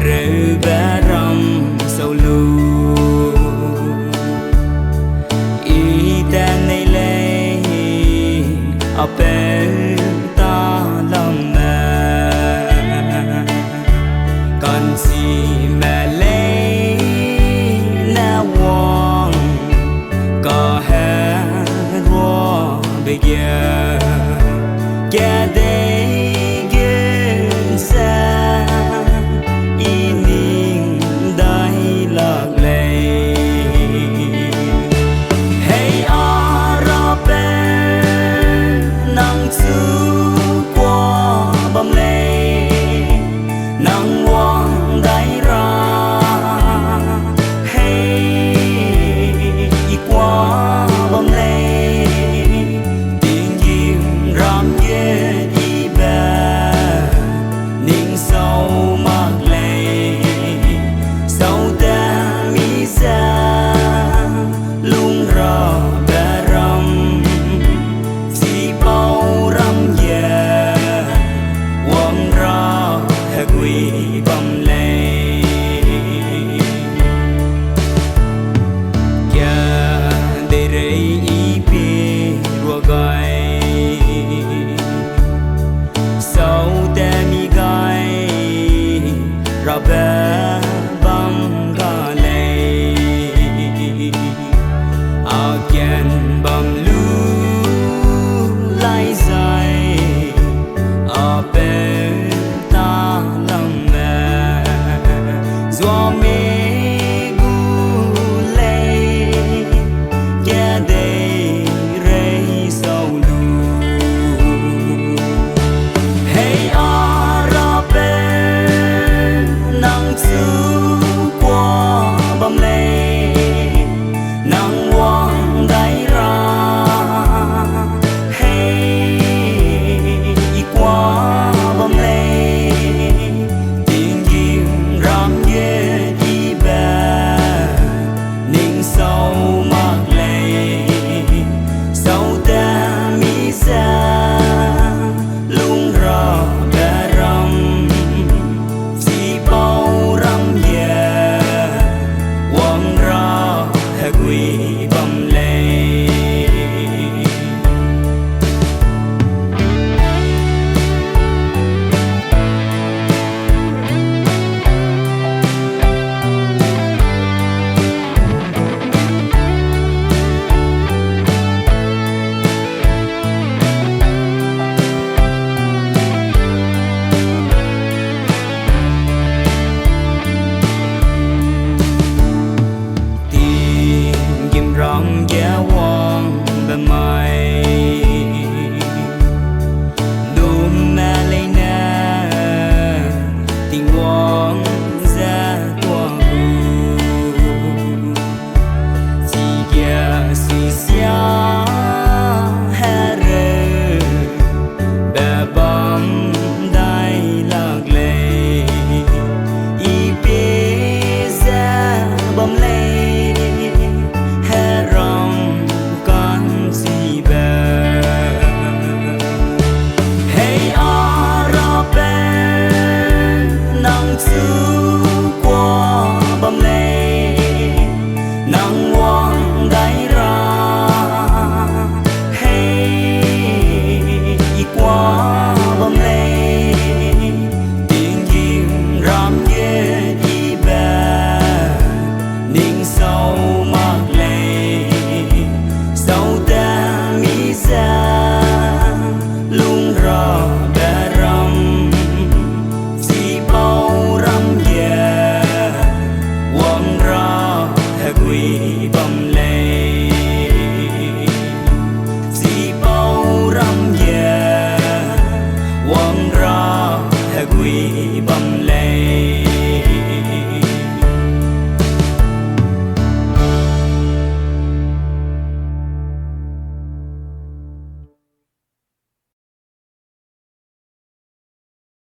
rơi bé râm sâu lu ý tên này lê ở bên ta lòng mẹ còn gì mẹ lấy na wong có hè rùa bây giờ kia đây ghiền xa ý niềm đai lạc lệ hey arabe nắng su qua bầm lệ nắng quang đai ra hey qua bầm lệ tiếng chim ram ghé đi về ninh sâu mắc lệ sâu ta mi ra lung ra bé râm si bao râm về quăng ra hè quỳ bầm lệ kia để rây ý pi rùa gai sâu ta mi gai ra bé băng ga lệ again bầm lu lai dài ở bên ta lòng mẹ gió mi